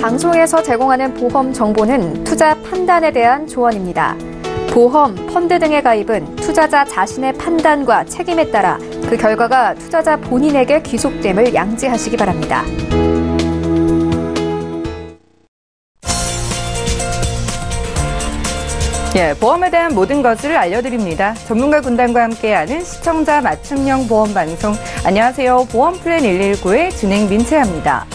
방송에서 제공하는 보험 정보는 투자 판단에 대한 조언입니다. 보험, 펀드 등의 가입은 투자자 자신의 판단과 책임에 따라 그 결과가 투자자 본인에게 귀속됨을 양지하시기 바랍니다. 보험에 대한 모든 것을 알려드립니다. 전문가 군단과 함께하는 시청자 맞춤형 보험 방송. 안녕하세요. 보험 플랜 119의 진행 민채합니다.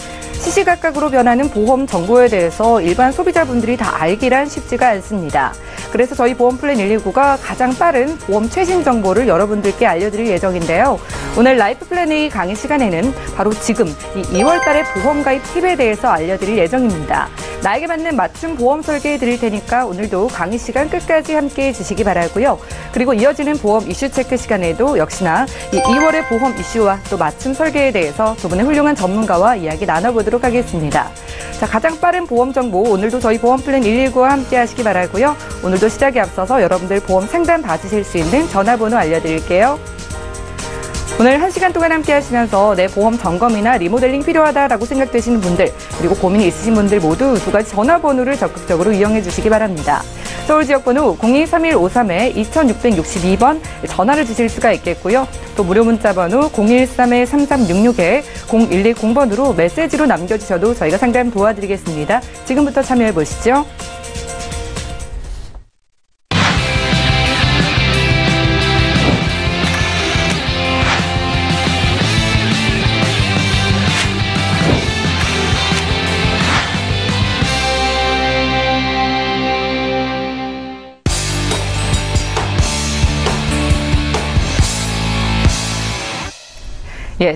시시각각으로 변하는 보험 정보에 대해서 일반 소비자분들이 다 알기란 쉽지가 않습니다. 그래서 저희 보험 플랜 119가 가장 빠른 보험 최신 정보를 여러분들께 알려드릴 예정인데요. 오늘 라이프 플랜 A 강의 시간에는 바로 지금 이 2월 달의 보험 가입 팁에 대해서 알려드릴 예정입니다. 나에게 맞는 맞춤 보험 설계해 드릴 테니까 오늘도 강의 시간 끝까지 함께해 주시기 바라고요. 그리고 이어지는 보험 이슈 체크 시간에도 역시나 이 2월의 보험 이슈와 또 맞춤 설계에 대해서 두 분의 훌륭한 전문가와 이야기 나눠보도록 하겠습니다. 자, 가장 빠른 보험 정보 오늘도 저희 보험 플랜 119와 함께 하시기 바라고요. 오늘도 시작에 앞서서 여러분들 보험 상담 받으실 수 있는 전화번호 알려드릴게요. 오늘 1시간 동안 함께 하시면서 내 보험 점검이나 리모델링 필요하다라고 생각되시는 분들, 그리고 고민이 있으신 분들 모두 두 가지 전화번호를 적극적으로 이용해 주시기 바랍니다. 서울 지역번호 0231-53-2662번 전화를 주실 수가 있겠고요. 또 무료 문자번호 013-3366-0110번으로 메시지로 남겨주셔도 저희가 상담 도와드리겠습니다. 지금부터 참여해 보시죠.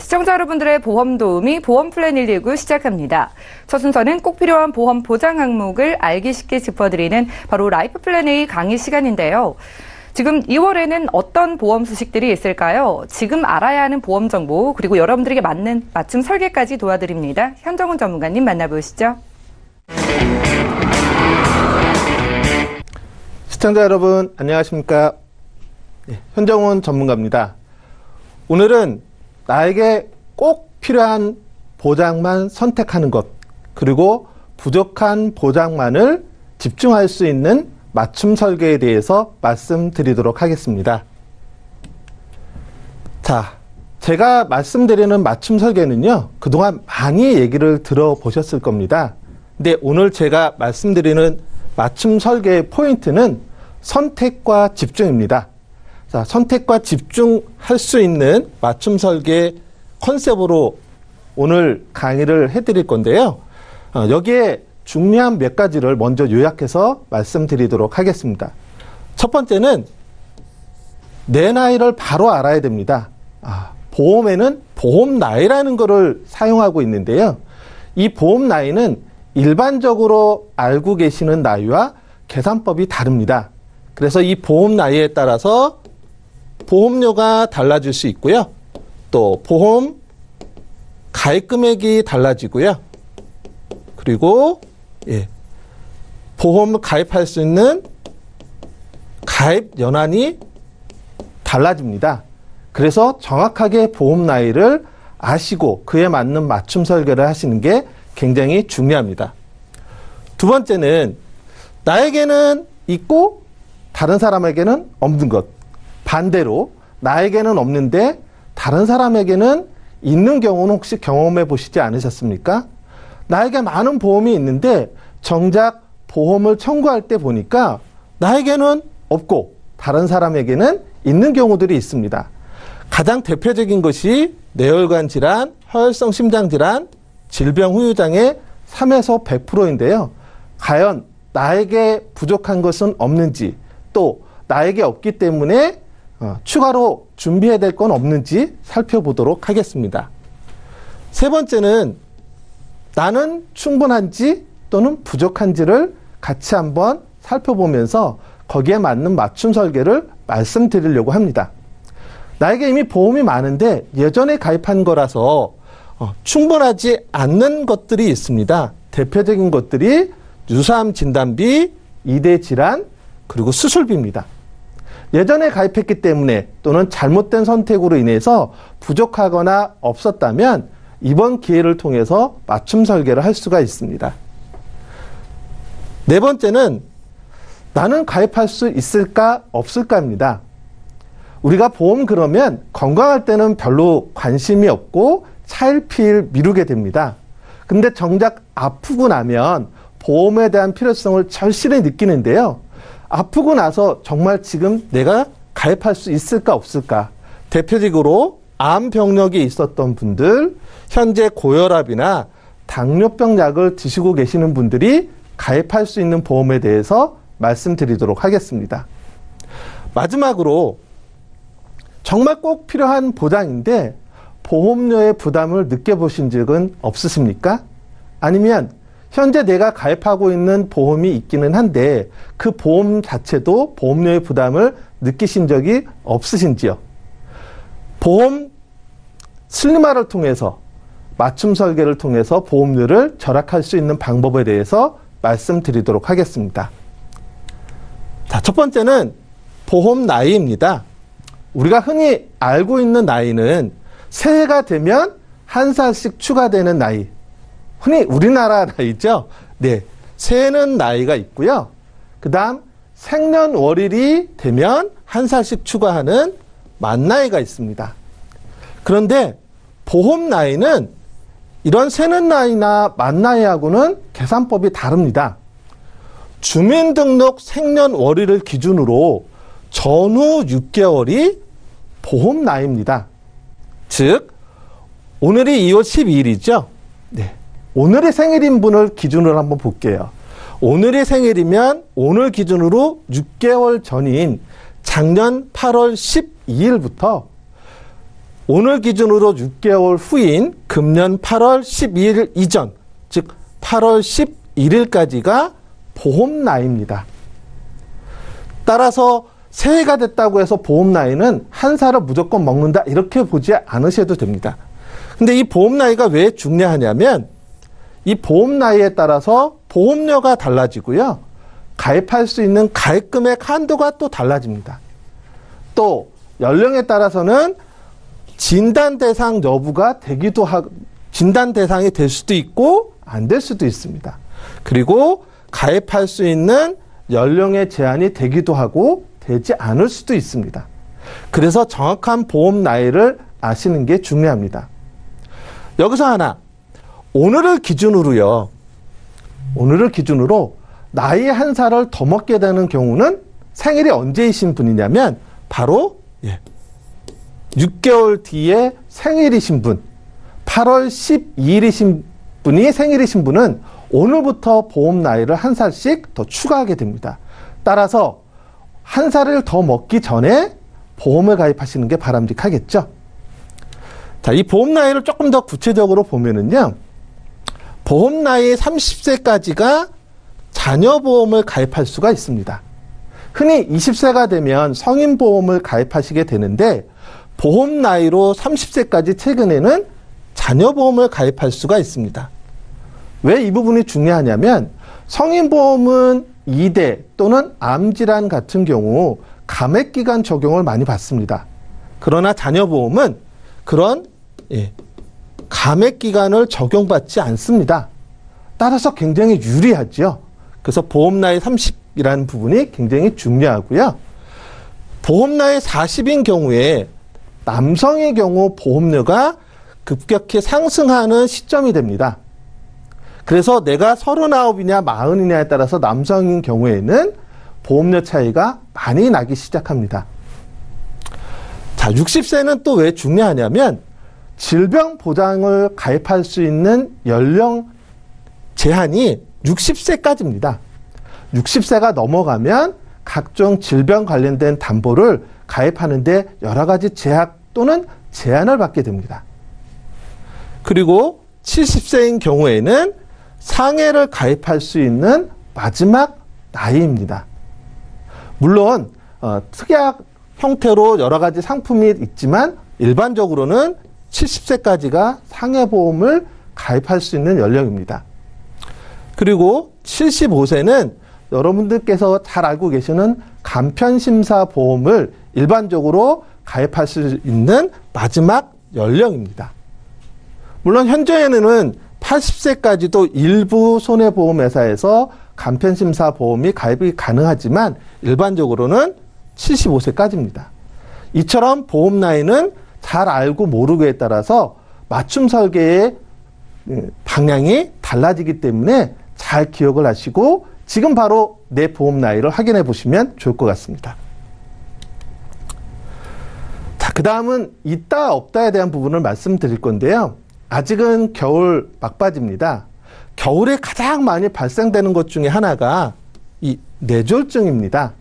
시청자 여러분들의 보험 도우미 보험 플랜 119 시작합니다. 첫 순서는 꼭 필요한 보험 보장 항목을 알기 쉽게 짚어드리는 바로 라이프 플랜 A 강의 시간인데요. 지금 2월에는 어떤 보험 소식들이 있을까요? 지금 알아야 하는 보험 정보, 그리고 여러분들에게 맞는 맞춤 설계까지 도와드립니다. 현정훈 전문가님 만나보시죠. 시청자 여러분 안녕하십니까? 현정훈 전문가입니다. 오늘은 나에게 꼭 필요한 보장만 선택하는 것, 그리고 부족한 보장만을 집중할 수 있는 맞춤 설계에 대해서 말씀드리도록 하겠습니다. 자, 제가 말씀드리는 맞춤 설계는요, 그동안 많이 얘기를 들어보셨을 겁니다. 근데 오늘 제가 말씀드리는 맞춤 설계의 포인트는 선택과 집중입니다. 자, 선택과 집중할 수 있는 맞춤 설계 컨셉으로 오늘 강의를 해드릴 건데요. 여기에 중요한 몇 가지를 먼저 요약해서 말씀드리도록 하겠습니다. 첫 번째는 내 나이를 바로 알아야 됩니다. 보험에는 보험 나이라는 것을 사용하고 있는데요. 이 보험 나이는 일반적으로 알고 계시는 나이와 계산법이 다릅니다. 그래서 이 보험 나이에 따라서 보험료가 달라질 수 있고요. 또 보험 가입 금액이 달라지고요. 그리고 보험을 가입할 수 있는 가입 연한이 달라집니다. 그래서 정확하게 보험 나이를 아시고 그에 맞는 맞춤 설계를 하시는 게 굉장히 중요합니다. 두 번째는 나에게는 있고 다른 사람에게는 없는 것. 반대로 나에게는 없는데 다른 사람에게는 있는 경우는 혹시 경험해 보시지 않으셨습니까? 나에게 많은 보험이 있는데 정작 보험을 청구할 때 보니까 나에게는 없고 다른 사람에게는 있는 경우들이 있습니다. 가장 대표적인 것이 뇌혈관 질환, 허혈성 심장 질환, 질병 후유장애 3에서 100%인데요. 과연 나에게 부족한 것은 없는지, 또 나에게 없기 때문에 추가로 준비해야 될 건 없는지 살펴보도록 하겠습니다. 세 번째는 나는 충분한지 또는 부족한지를 같이 한번 살펴보면서 거기에 맞는 맞춤 설계를 말씀드리려고 합니다. 나에게 이미 보험이 많은데 예전에 가입한 거라서 충분하지 않는 것들이 있습니다. 대표적인 것들이 유사암 진단비, 2대 질환, 그리고 수술비입니다. 예전에 가입했기 때문에 또는 잘못된 선택으로 인해서 부족하거나 없었다면 이번 기회를 통해서 맞춤 설계를 할 수가 있습니다. 네 번째는 나는 가입할 수 있을까 없을까입니다. 우리가 보험 그러면 건강할 때는 별로 관심이 없고 차일피일 미루게 됩니다. 근데 정작 아프고 나면 보험에 대한 필요성을 절실히 느끼는데요. 아프고 나서 정말 지금 내가 가입할 수 있을까 없을까? 대표적으로 암 병력이 있었던 분들, 현재 고혈압이나 당뇨병 약을 드시고 계시는 분들이 가입할 수 있는 보험에 대해서 말씀드리도록 하겠습니다. 마지막으로 정말 꼭 필요한 보장인데 보험료의 부담을 느껴보신 적은 없으십니까? 아니면 현재 내가 가입하고 있는 보험이 있기는 한데 그 보험 자체도 보험료의 부담을 느끼신 적이 없으신지요? 보험 슬리마를 통해서 맞춤 설계를 통해서 보험료를 절약할 수 있는 방법에 대해서 말씀드리도록 하겠습니다. 자, 첫 번째는 보험 나이입니다. 우리가 흔히 알고 있는 나이는 새해가 되면 한 살씩 추가되는 나이. 흔히 우리나라 나이죠. 네. 새해는 나이가 있고요. 그 다음 생년월일이 되면 한 살씩 추가하는 만나이가 있습니다. 그런데 보험 나이는 이런 새는 나이나 만나이하고는 계산법이 다릅니다. 주민등록 생년월일을 기준으로 전후 6개월이 보험 나이입니다. 즉 오늘이 2월 12일이죠. 네. 오늘의 생일인 분을 기준으로 한번 볼게요. 오늘이 생일이면 오늘 기준으로 6개월 전인 작년 8월 12일부터 오늘 기준으로 6개월 후인 금년 8월 12일 이전, 즉 8월 11일까지가 보험 나이입니다. 따라서 새해가 됐다고 해서 보험 나이는 한 살을 무조건 먹는다 이렇게 보지 않으셔도 됩니다. 근데 이 보험 나이가 왜 중요하냐면 이 보험 나이에 따라서 보험료가 달라지고요. 가입할 수 있는 가입금액 한도가 또 달라집니다. 또 연령에 따라서는 진단 대상 여부가 되기도 하고 진단 대상이 될 수도 있고 안 될 수도 있습니다. 그리고 가입할 수 있는 연령의 제한이 되기도 하고 되지 않을 수도 있습니다. 그래서 정확한 보험 나이를 아시는 게 중요합니다. 여기서 하나, 오늘을 기준으로 나이 한 살을 더 먹게 되는 경우는 생일이 언제이신 분이냐면 바로 6개월 뒤에 생일이신 분, 8월 12일이신 분이 생일이신 분은 오늘부터 보험 나이를 한 살씩 더 추가하게 됩니다. 따라서 한 살을 더 먹기 전에 보험을 가입하시는 게 바람직하겠죠. 자, 이 보험 나이를 조금 더 구체적으로 보면은요, 보험 나이 30세까지가 자녀보험을 가입할 수가 있습니다. 흔히 20세가 되면 성인보험을 가입하시게 되는데 보험 나이로 30세까지 최근에는 자녀보험을 가입할 수가 있습니다. 왜 이 부분이 중요하냐면 성인보험은 이대 또는 암질환 같은 경우 감액기간 적용을 많이 받습니다. 그러나 자녀보험은 그런 감액기간을 적용받지 않습니다. 따라서 굉장히 유리하죠. 그래서 보험 나이 30이라는 부분이 굉장히 중요하고요. 보험 나이 40인 경우에 남성의 경우 보험료가 급격히 상승하는 시점이 됩니다. 그래서 내가 39이냐 40이냐에 따라서 남성인 경우에는 보험료 차이가 많이 나기 시작합니다. 자, 60세는 또 왜 중요하냐면 질병 보장을 가입할 수 있는 연령 제한이 60세까지입니다. 60세가 넘어가면 각종 질병 관련된 담보를 가입하는데 여러 가지 제약 또는 제한을 받게 됩니다. 그리고 70세인 경우에는 상해를 가입할 수 있는 마지막 나이입니다. 물론 특약 형태로 여러 가지 상품이 있지만 일반적으로는 70세까지가 상해보험을 가입할 수 있는 연령입니다. 그리고 75세는 여러분들께서 잘 알고 계시는 간편심사보험을 일반적으로 가입할 수 있는 마지막 연령입니다. 물론 현재에는 80세까지도 일부 손해보험회사에서 간편심사 보험이 가입이 가능하지만 일반적으로는 75세까지입니다. 이처럼 보험 나이는 잘 알고 모르고에 따라서 맞춤 설계의 방향이 달라지기 때문에 잘 기억을 하시고 지금 바로 내 보험 나이를 확인해 보시면 좋을 것 같습니다. 자, 그 다음은 있다 없다에 대한 부분을 말씀드릴 건데요. 아직은 겨울 막바지입니다. 겨울에 가장 많이 발생되는 것 중에 하나가 이 뇌졸중입니다.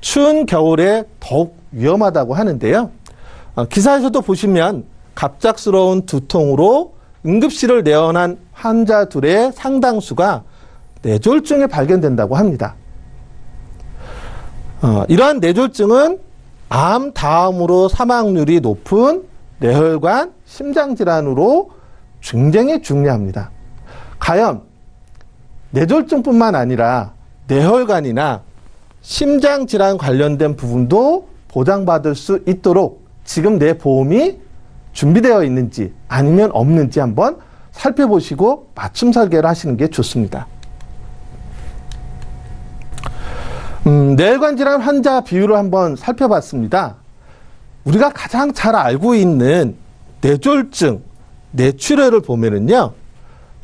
추운 겨울에 더욱 위험하다고 하는데요. 기사에서도 보시면 갑작스러운 두통으로 응급실을 내원한 환자들의 상당수가 뇌졸중에 발견된다고 합니다. 이러한 뇌졸중은 암 다음으로 사망률이 높은 뇌혈관 심장질환으로 굉장히 중요합니다. 과연 뇌졸중뿐만 아니라 뇌혈관이나 심장질환 관련된 부분도 보장받을 수 있도록 지금 내 보험이 준비되어 있는지 아니면 없는지 한번 살펴보시고 맞춤 설계를 하시는 게 좋습니다. 뇌혈관 질환 환자 비율을 한번 살펴봤습니다. 우리가 가장 잘 알고 있는 뇌졸중, 뇌출혈을 보면은요,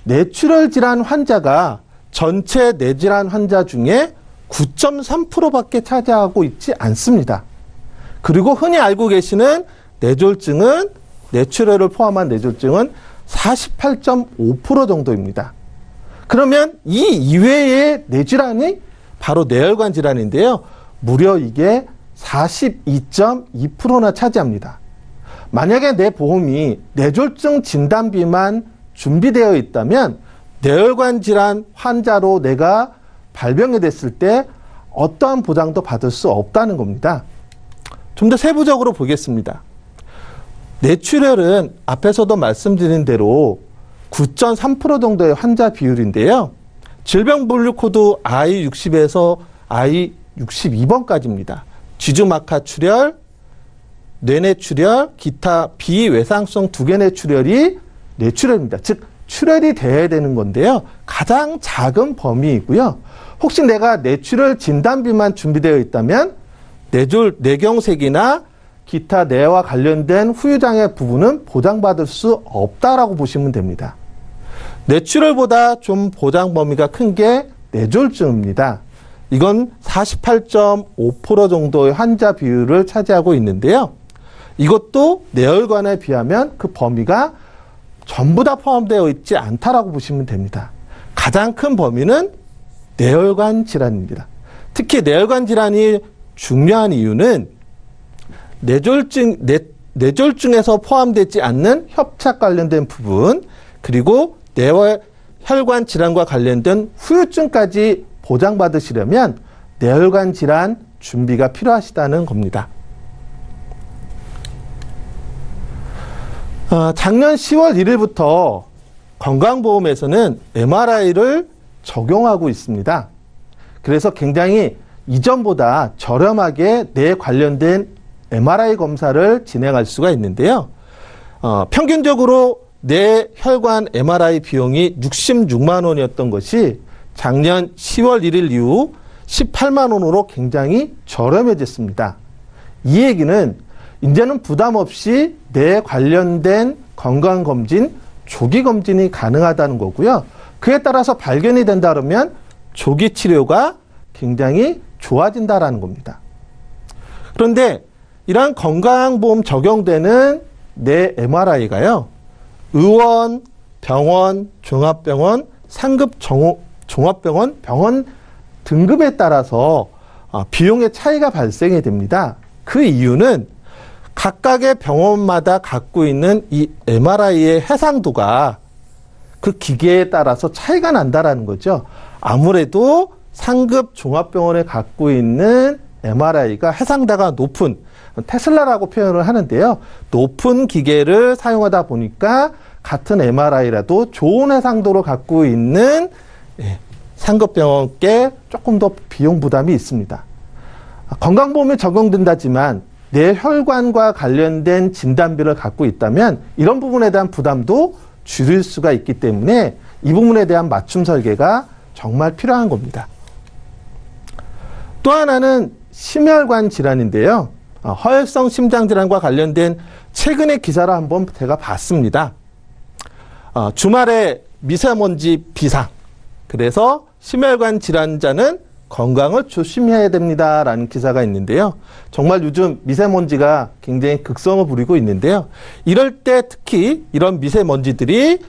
뇌출혈 질환 환자가 전체 뇌질환 환자 중에 9.3%밖에 차지하고 있지 않습니다. 그리고 흔히 알고 계시는 뇌졸중은, 뇌출혈을 포함한 뇌졸중은 48.5% 정도입니다. 그러면 이 이외의 뇌질환이 바로 뇌혈관 질환인데요. 무려 이게 42.2%나 차지합니다. 만약에 내 보험이 뇌졸중 진단비만 준비되어 있다면 뇌혈관 질환 환자로 내가 발병이 됐을 때 어떠한 보장도 받을 수 없다는 겁니다. 좀 더 세부적으로 보겠습니다. 뇌출혈은 앞에서도 말씀드린 대로 9.3% 정도의 환자 비율인데요. 질병분류코드 I60에서 I62번까지입니다. 쥐주막하 출혈, 뇌내출혈, 기타 비외상성 두개뇌출혈이 뇌출혈입니다. 즉 출혈이 돼야 되는 건데요. 가장 작은 범위이고요. 혹시 내가 뇌출혈 진단비만 준비되어 있다면 뇌경색이나 기타 뇌와 관련된 후유장애 부분은 보장받을 수 없다라고 보시면 됩니다. 뇌출혈보다 좀 보장 범위가 큰 게 뇌졸중입니다. 이건 48.5% 정도의 환자 비율을 차지하고 있는데요. 이것도 뇌혈관에 비하면 그 범위가 전부 다 포함되어 있지 않다라고 보시면 됩니다. 가장 큰 범위는 뇌혈관 질환입니다. 특히 뇌혈관 질환이 중요한 이유는 뇌졸중에서 포함되지 않는 협착 관련된 부분, 그리고 뇌혈관 질환과 관련된 후유증까지 보장받으시려면 뇌혈관 질환 준비가 필요하시다는 겁니다. 작년 10월 1일부터 건강보험에서는 MRI를 적용하고 있습니다. 그래서 굉장히 이전보다 저렴하게 뇌 관련된 MRI 검사를 진행할 수가 있는데요. 평균적으로 뇌혈관 MRI 비용이 66만 원이었던 것이 작년 10월 1일 이후 18만 원으로 굉장히 저렴해졌습니다. 이 얘기는 이제는 부담 없이 뇌 관련된 건강검진, 조기검진이 가능하다는 거고요. 그에 따라서 발견이 된다 그러면 조기 치료가 굉장히 좋아진다라는 겁니다. 그런데 이러한 건강보험 적용되는 뇌 MRI가요. 의원, 병원, 종합병원, 상급 종합병원, 병원 등급에 따라서 비용의 차이가 발생이 됩니다. 그 이유는 각각의 병원마다 갖고 있는 이 MRI의 해상도가 그 기계에 따라서 차이가 난다라는 거죠. 아무래도 상급 종합병원에 갖고 있는 MRI가 해상도가 높은, 테슬라라고 표현을 하는데요. 높은 기계를 사용하다 보니까 같은 MRI라도 좋은 해상도를 갖고 있는 상급병원께 조금 더 비용 부담이 있습니다. 건강보험에 적용된다지만 뇌혈관과 관련된 진단비를 갖고 있다면 이런 부분에 대한 부담도 줄일 수가 있기 때문에 이 부분에 대한 맞춤 설계가 정말 필요한 겁니다. 또 하나는 심혈관 질환인데요. 허혈성 심장질환과 관련된 최근의 기사를 한번 제가 봤습니다. 주말에 미세먼지 비상. 그래서 심혈관 질환자는 건강을 조심해야 됩니다라는 기사가 있는데요. 정말 요즘 미세먼지가 굉장히 극성을 부리고 있는데요. 이럴 때 특히 이런 미세먼지들이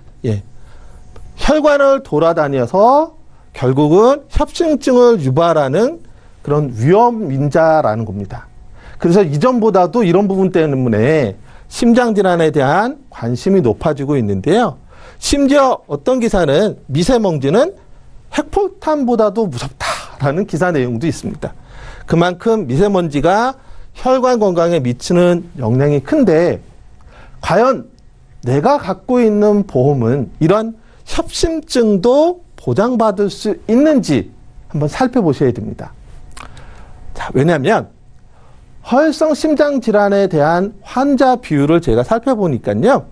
혈관을 돌아다녀서 결국은 협심증을 유발하는 그런 위험 인자라는 겁니다. 그래서 이전보다도 이런 부분 때문에 심장질환에 대한 관심이 높아지고 있는데요. 심지어 어떤 기사는 미세먼지는 핵폭탄보다도 무섭다라는 기사 내용도 있습니다. 그만큼 미세먼지가 혈관 건강에 미치는 영향이 큰데 과연 내가 갖고 있는 보험은 이런 협심증도 보장받을 수 있는지 한번 살펴보셔야 됩니다. 자, 왜냐하면 허혈성 심장질환에 대한 환자 비율을 제가 살펴보니까요.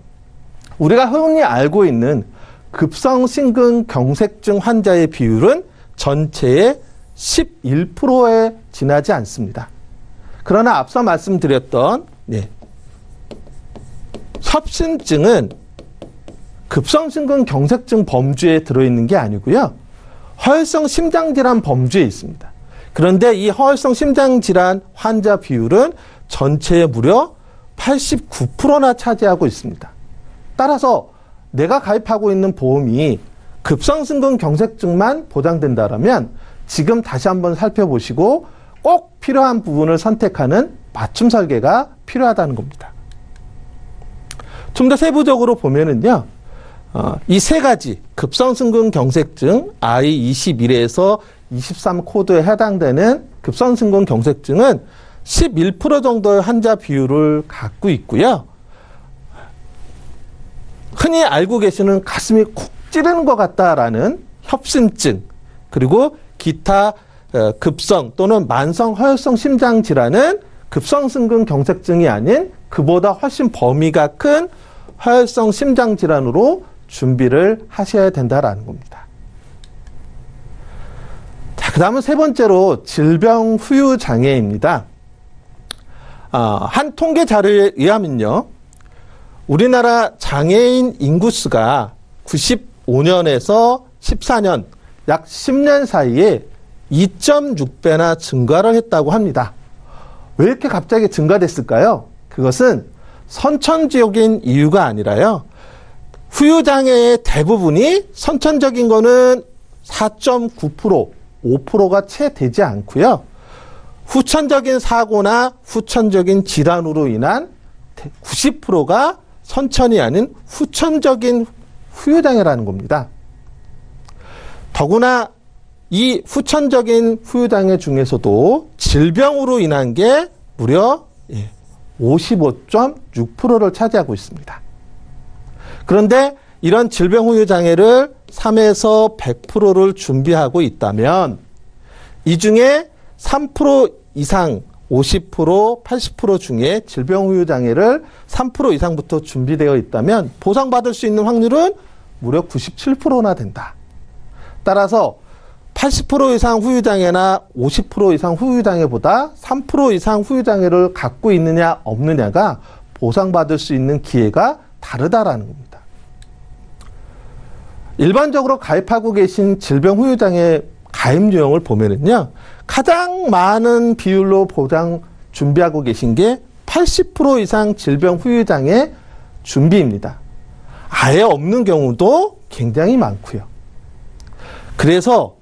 우리가 흔히 알고 있는 급성심근경색증 환자의 비율은 전체의 11%에 지나지 않습니다. 그러나 앞서 말씀드렸던 협심증은 급성심근경색증 범주에 들어있는 게 아니고요. 허혈성 심장질환 범주에 있습니다. 그런데 이 허혈성 심장질환 환자 비율은 전체의 무려 89%나 차지하고 있습니다. 따라서 내가 가입하고 있는 보험이 급성심근경색증만 보장된다면 지금 다시 한번 살펴보시고 꼭 필요한 부분을 선택하는 맞춤 설계가 필요하다는 겁니다. 좀 더 세부적으로 보면은요, 이 세 가지 급성심근경색증 I21에서 23 코드에 해당되는 급성심근경색증은 11% 정도의 환자 비율을 갖고 있고요. 흔히 알고 계시는 가슴이 쿡 찌르는 것 같다라는 협심증, 그리고 기타 급성 또는 만성 허혈성 심장 질환은 급성심근경색증이 아닌 그보다 훨씬 범위가 큰 허혈성 심장 질환으로 준비를 하셔야 된다라는 겁니다. 자, 그 다음은 세 번째로 질병 후유 장애입니다. 한 통계 자료에 의하면요, 우리나라 장애인 인구수가 95년에서 14년, 약 10년 사이에 2.6배나 증가를 했다고 합니다. 왜 이렇게 갑자기 증가됐을까요? 그것은 선천적인 이유가 아니라요. 후유장애의 대부분이 선천적인 거는 4.9%, 5%가 채 되지 않고요. 후천적인 사고나 후천적인 질환으로 인한 90%가 선천이 아닌 후천적인 후유장애라는 겁니다. 더구나 이 후천적인 후유장애 중에서도 질병으로 인한 게 무려 55.6%를 차지하고 있습니다. 그런데 이런 질병 후유장애를 3에서 100%를 준비하고 있다면 이 중에 3% 이상 50%, 80% 중에 질병 후유장애를 3% 이상부터 준비되어 있다면 보상받을 수 있는 확률은 무려 97%나 된다. 따라서 80% 이상 후유장애나 50% 이상 후유장애보다 3% 이상 후유장애를 갖고 있느냐 없느냐가 보상받을 수 있는 기회가 다르다라는 겁니다. 일반적으로 가입하고 계신 질병 후유장애 가입 유형을 보면은요, 가장 많은 비율로 보장 준비하고 계신 게 80% 이상 질병 후유장애 준비입니다. 아예 없는 경우도 굉장히 많고요. 그래서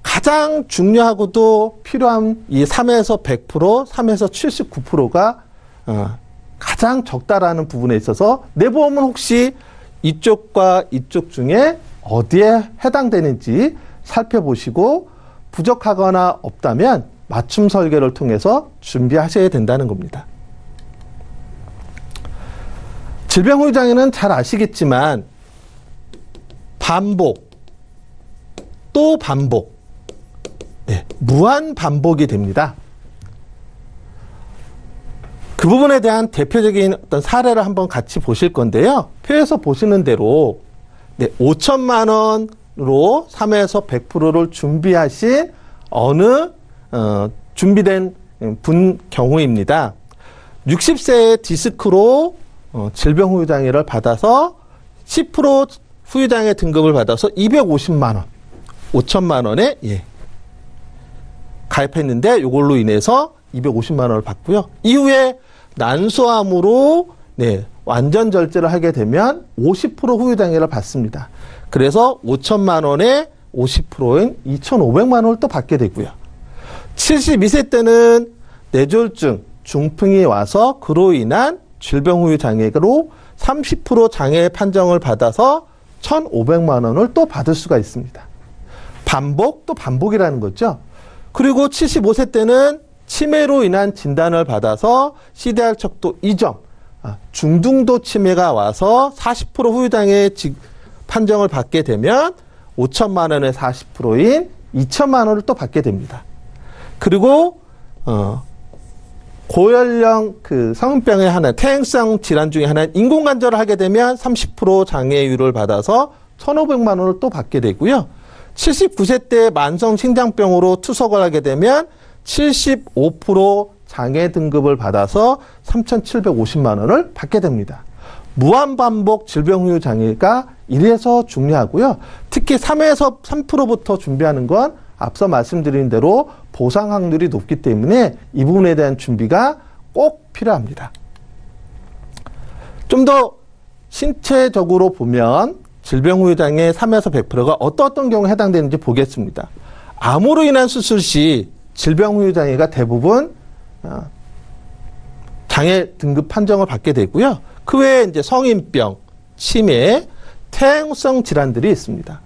가장 중요하고도 필요한 이 3에서 100%, 3에서 79%가 가장 적다라는 부분에 있어서 내 보험은 혹시 이쪽과 이쪽 중에 어디에 해당되는지 살펴보시고 부족하거나 없다면 맞춤 설계를 통해서 준비하셔야 된다는 겁니다. 질병 후유장애는 잘 아시겠지만 반복, 또 반복, 무한 반복이 됩니다. 그 부분에 대한 대표적인 어떤 사례를 한번 같이 보실 건데요. 표에서 보시는 대로 5천만 원 3에서 100%를 준비하신 어느 준비된 분 경우입니다. 60세의 디스크로 질병 후유장애를 받아서 10% 후유장애 등급을 받아서 250만 원, 5천만 원에 가입했는데 이걸로 인해서 250만 원을 받고요. 이후에 난소암으로 완전 절제를 하게 되면 50% 후유장애를 받습니다. 그래서 5천만 원에 50%인 2,500만 원을 또 받게 되고요. 72세 때는 뇌졸중, 중풍이 와서 그로 인한 질병 후유 장애로 30% 장애 판정을 받아서 1,500만 원을 또 받을 수가 있습니다. 반복 또 반복이라는 거죠. 그리고 75세 때는 치매로 인한 진단을 받아서 CDR 척도 2점, 중등도 치매가 와서 40% 후유 장애 판정을 받게 되면 5천만 원의 40%인 2천만 원을 또 받게 됩니다. 그리고 고연령 성인병의 하나, 퇴행성 질환 중에 하나인 인공관절을 하게 되면 30% 장애율을 받아서 1,500만 원을 또 받게 되고요. 79세 때 만성 심장병으로 투석을 하게 되면 75% 장애 등급을 받아서 3,750만 원을 받게 됩니다. 무한반복 질병 후유 장애가 이래서 중요하고요. 특히 3에서 3%부터 준비하는 건 앞서 말씀드린 대로 보상 확률이 높기 때문에 이 부분에 대한 준비가 꼭 필요합니다. 좀 더 신체적으로 보면 질병 후유 장애 3에서 100%가 어떤 경우에 해당되는지 보겠습니다. 암으로 인한 수술 시 질병 후유 장애가 대부분 장애 등급 판정을 받게 되고요. 그 외에 이제 성인병, 치매, 퇴행성 질환들이 있습니다.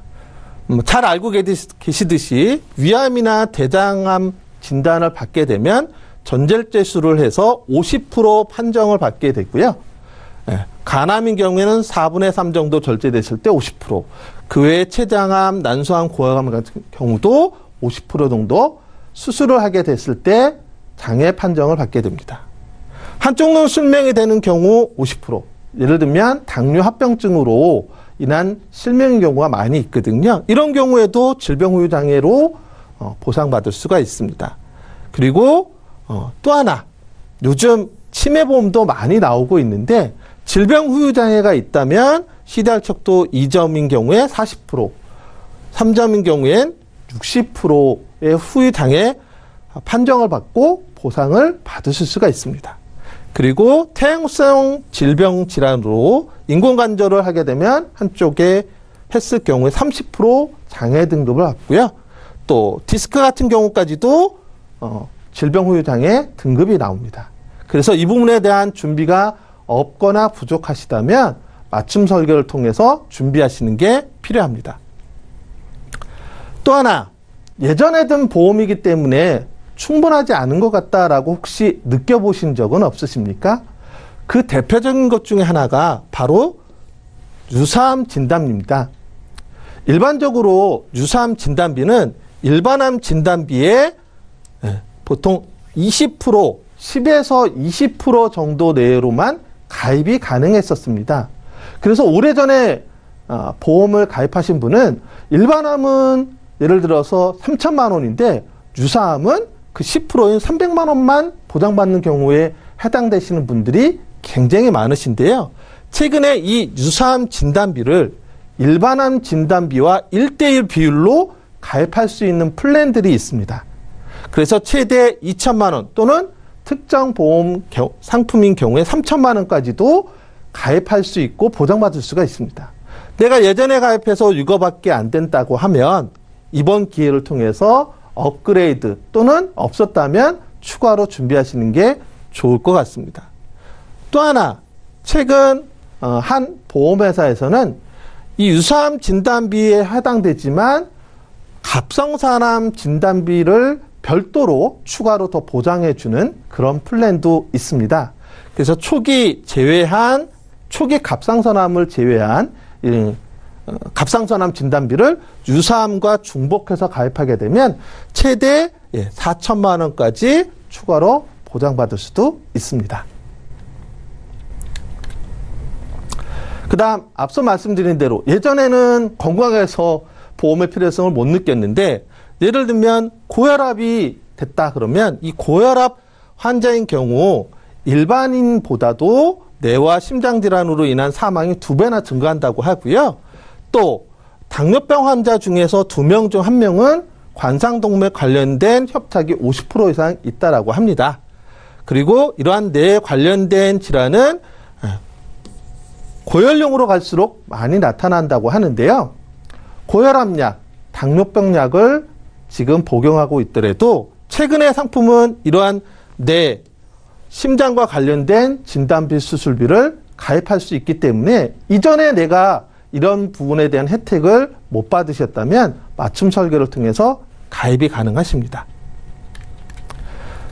잘 알고 계시듯이 위암이나 대장암 진단을 받게 되면 전절제술을 해서 50% 판정을 받게 되고요. 간암인 경우에는 4분의 3 정도 절제됐을 때 50%, 그 외에 췌장암, 난소암, 고혈암 같은 경우도 50% 정도 수술을 하게 됐을 때 장애 판정을 받게 됩니다. 한쪽 눈 실명이 되는 경우 50%, 예를 들면 당뇨 합병증으로 인한 실명인 경우가 많이 있거든요. 이런 경우에도 질병 후유 장애로 보상받을 수가 있습니다. 그리고 또 하나, 요즘 치매보험도 많이 나오고 있는데 질병 후유 장애가 있다면 CDR 척도 2점인 경우에 40%, 3점인 경우엔 60%의 후유 장애 판정을 받고 보상을 받으실 수가 있습니다. 그리고 퇴행성 질병 질환으로 인공관절을 하게 되면 한쪽에 했을 경우에 30% 장애 등급을 받고요. 또 디스크 같은 경우까지도 질병 후유 장애 등급이 나옵니다. 그래서 이 부분에 대한 준비가 없거나 부족하시다면 맞춤 설계를 통해서 준비하시는 게 필요합니다. 또 하나, 예전에 든 보험이기 때문에 충분하지 않은 것 같다라고 혹시 느껴보신 적은 없으십니까? 그 대표적인 것 중에 하나가 바로 유사암 진단비입니다. 일반적으로 유사암 진단비는 일반암 진단비의 보통 20%, 10에서 20% 정도 내로만 가입이 가능했었습니다. 그래서 오래전에 보험을 가입하신 분은 일반암은 예를 들어서 3천만 원인데 유사암은 그 10%인 300만 원만 보장받는 경우에 해당되시는 분들이 굉장히 많으신데요. 최근에 이 유사암 진단비를 일반암 진단비와 1:1 비율로 가입할 수 있는 플랜들이 있습니다. 그래서 최대 2천만 원 또는 특정 보험 상품인 경우에 3천만 원까지도 가입할 수 있고 보장받을 수가 있습니다. 내가 예전에 가입해서 이거밖에 안 된다고 하면 이번 기회를 통해서 업그레이드 또는 없었다면 추가로 준비하시는 게 좋을 것 같습니다. 또 하나, 최근 한 보험회사에서는 이 유사암 진단비에 해당되지만 갑상선암 진단비를 별도로 추가로 더 보장해주는 그런 플랜도 있습니다. 그래서 초기 갑상선암을 제외한 갑상선암 진단비를 유사암과 중복해서 가입하게 되면 최대 4천만 원까지 추가로 보장받을 수도 있습니다. 그 다음 앞서 말씀드린 대로 예전에는 건강해서 보험의 필요성을 못 느꼈는데 예를 들면 고혈압이 됐다 그러면 이 고혈압 환자인 경우 일반인보다도 뇌와 심장질환으로 인한 사망이 2배나 증가한다고 하고요. 또 당뇨병 환자 중에서 2명 중 1명은 관상동맥 관련된 협착이 50% 이상 있다라고 합니다. 그리고 이러한 뇌 관련된 질환은 고연령으로 갈수록 많이 나타난다고 하는데요. 고혈압약, 당뇨병 약을 지금 복용하고 있더라도 최근의 상품은 이러한 뇌, 심장과 관련된 진단비 수술비를 가입할 수 있기 때문에 이전에 내가 이런 부분에 대한 혜택을 못 받으셨다면 맞춤 설계를 통해서 가입이 가능하십니다.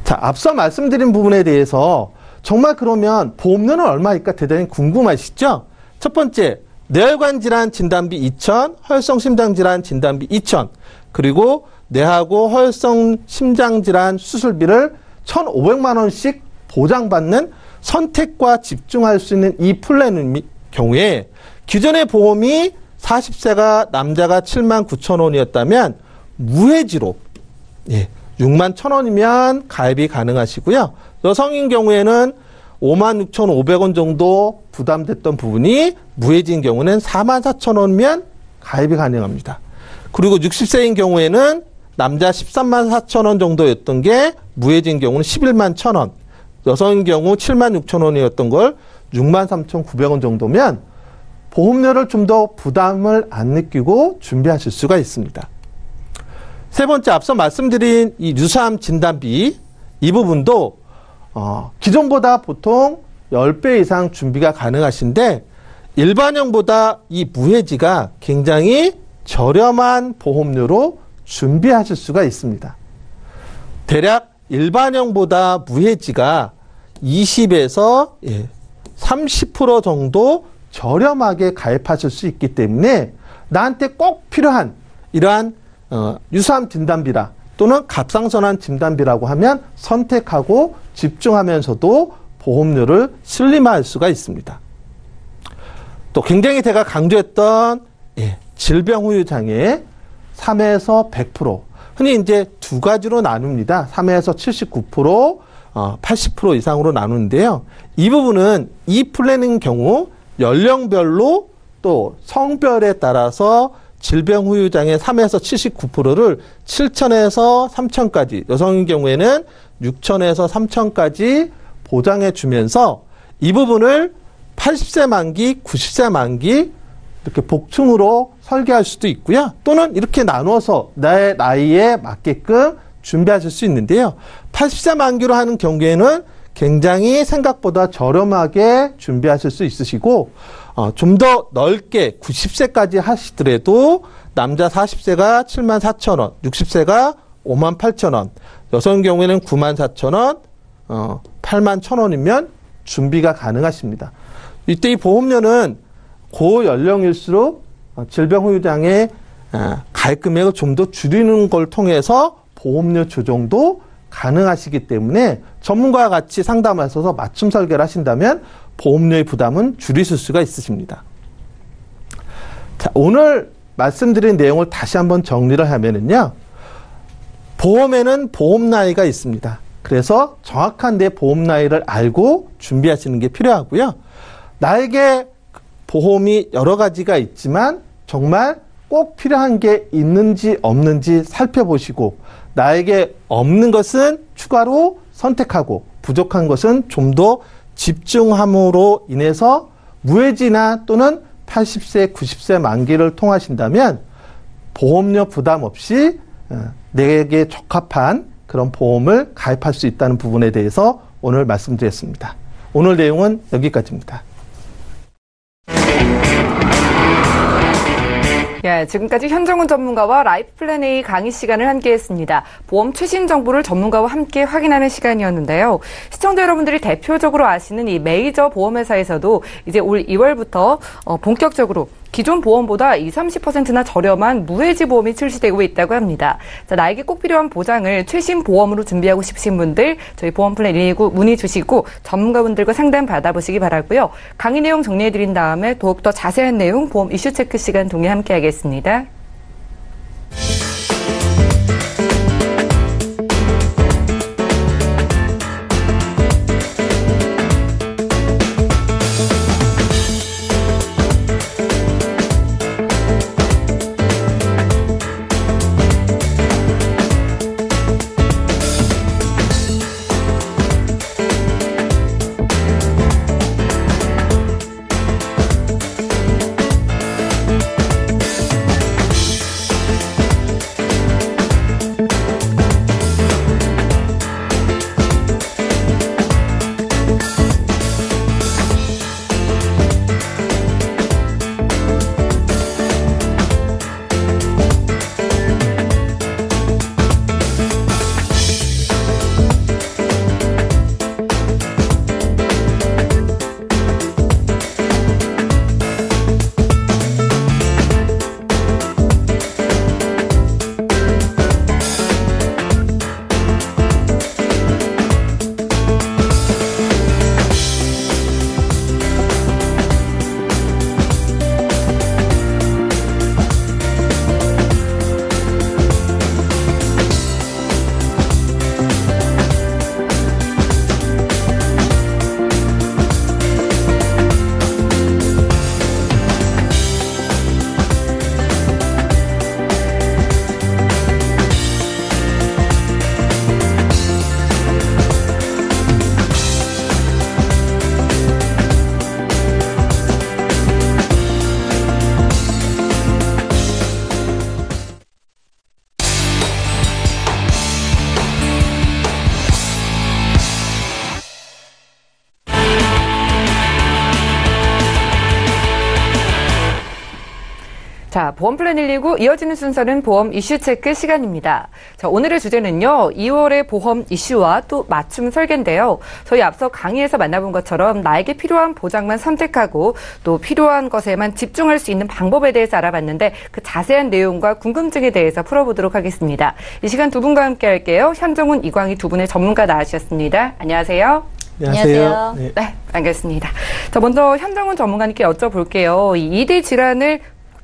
자, 앞서 말씀드린 부분에 대해서 정말 그러면 보험료는 얼마일까 대단히 궁금하시죠? 첫 번째, 뇌혈관 질환 진단비 2,000, 허혈성 심장질환 진단비 2,000, 그리고 뇌하고 허혈성 심장질환 수술비를 1,500만 원씩 보장받는 선택과 집중할 수 있는 이 플랜의 경우에 기존의 보험이 40세가 남자가 79,000원이었다면 무해지로 61,000원이면 가입이 가능하시고요. 여성인 경우에는 56,500원 정도 부담됐던 부분이 무해지인 경우는 44,000원이면 가입이 가능합니다. 그리고 60세인 경우에는 남자 134,000원 정도였던 게 무해지인 경우는 111,000원, 여성인 경우 76,000원이었던 걸 63,900원 정도면 보험료를 좀 더 부담을 안 느끼고 준비하실 수가 있습니다. 세 번째, 앞서 말씀드린 이 유사암 진단비 이 부분도 기존보다 보통 10배 이상 준비가 가능하신데 일반형보다 이 무해지가 굉장히 저렴한 보험료로 준비하실 수가 있습니다. 대략 일반형보다 무해지가 20에서 30% 정도 저렴하게 가입하실 수 있기 때문에 나한테 꼭 필요한 이러한 유사암 진단비라 또는 갑상선암 진단비라고 하면 선택하고 집중하면서도 보험료를 슬림할 수가 있습니다. 또 굉장히 제가 강조했던 질병 후유 장애 3에서 100%, 흔히 이제 두 가지로 나눕니다. 3에서 79%, 80% 이상으로 나누는데요. 이 부분은 이 플랜인 경우 연령별로 또 성별에 따라서 질병 후유 장애 3에서 79%를 7,000에서 3,000까지, 여성인 경우에는 6,000에서 3,000까지 보장해 주면서 이 부분을 80세 만기, 90세 만기 이렇게 복층으로 설계할 수도 있고요. 또는 이렇게 나눠서 나의 나이에 맞게끔 준비하실 수 있는데요. 80세 만기로 하는 경우에는 굉장히 생각보다 저렴하게 준비하실 수 있으시고 좀 더 넓게 90세까지 하시더라도 남자 40세가 74,000원, 60세가 58,000원, 여성 경우에는 94,000원, 81,000원이면 준비가 가능하십니다. 이때 이 보험료는 고연령일수록 질병 후유 장애 가입 금액을 좀 더 줄이는 걸 통해서 보험료 조정도 가능하시기 때문에 전문가와 같이 상담하셔서 맞춤 설계를 하신다면 보험료의 부담은 줄이실 수가 있으십니다. 자, 오늘 말씀드린 내용을 다시 한번 정리를 하면은요. 보험에는 보험 나이가 있습니다. 그래서 정확한 내 보험 나이를 알고 준비하시는 게 필요하고요. 나에게 보험이 여러 가지가 있지만 정말 꼭 필요한 게 있는지 없는지 살펴보시고 나에게 없는 것은 추가로 선택하고 부족한 것은 좀 더 집중함으로 인해서 무해지나 또는 80세, 90세 만기를 통하신다면 보험료 부담 없이 내게 적합한 그런 보험을 가입할 수 있다는 부분에 대해서 오늘 말씀드렸습니다. 오늘 내용은 여기까지입니다. 지금까지 현정훈 전문가와 라이프 플랜 A 강의 시간을 함께했습니다. 보험 최신 정보를 전문가와 함께 확인하는 시간이었는데요. 시청자 여러분들이 대표적으로 아시는 이 메이저 보험회사에서도 이제 올 2월부터 본격적으로 기존 보험보다 20-30%나 저렴한 무해지 보험이 출시되고 있다고 합니다. 자, 나에게 꼭 필요한 보장을 최신 보험으로 준비하고 싶으신 분들 저희 보험플랜 119 문의 주시고 전문가분들과 상담 받아보시기 바라고요. 강의 내용 정리해드린 다음에 더욱더 자세한 내용 보험 이슈 체크 시간 동에 함께하겠습니다. 자, 보험 플랜 119 이어지는 순서는 보험 이슈 체크 시간입니다. 자, 오늘의 주제는요, 2월의 보험 이슈와 또 맞춤 설계인데요. 저희 앞서 강의에서 만나본 것처럼 나에게 필요한 보장만 선택하고 또 필요한 것에만 집중할 수 있는 방법에 대해서 알아봤는데 그 자세한 내용과 궁금증에 대해서 풀어보도록 하겠습니다. 이 시간 두 분과 함께 할게요. 현정훈, 이광희 두 분의 전문가 나와주셨습니다. 안녕하세요. 안녕하세요. 네, 반갑습니다. 자, 먼저 현정훈 전문가님께 여쭤볼게요. 이 2대 질환을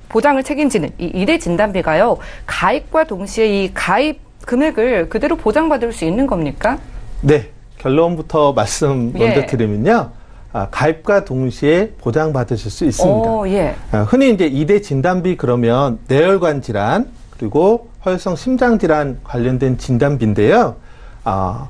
보장을 책임지는 이 2대 진단비가요, 가입과 동시에 이 가입 금액을 그대로 보장받을 수 있는 겁니까? 네, 결론부터 말씀 먼저 드리면요. 가입과 동시에 보장받으실 수 있습니다. 흔히 이제 2대 진단비 그러면 뇌혈관 질환 그리고 허혈성 심장 질환 관련된 진단비인데요.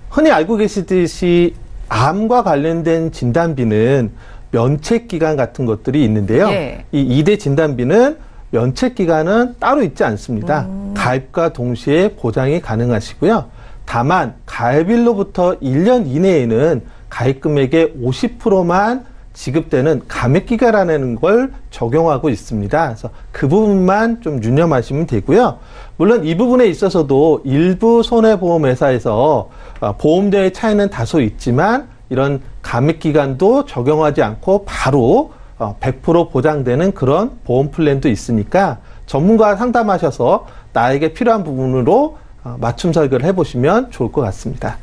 흔히 알고 계시듯이 암과 관련된 진단비는 면책 기간 같은 것들이 있는데요. 이 2대 진단비는 면책 기간은 따로 있지 않습니다. 가입과 동시에 보장이 가능하시고요. 다만 가입일로부터 1년 이내에는 가입 금액의 50%만 지급되는 감액 기간이라는 걸 적용하고 있습니다. 그래서 그 부분만 좀 유념하시면 되고요. 물론 이 부분에 있어서도 일부 손해보험회사에서 보험료의 차이는 다소 있지만 이런 감액 기간도 적용하지 않고 바로 100% 보장되는 그런 보험 플랜도 있으니까 전문가와 상담하셔서 나에게 필요한 부분으로 맞춤 설계를 해보시면 좋을 것 같습니다.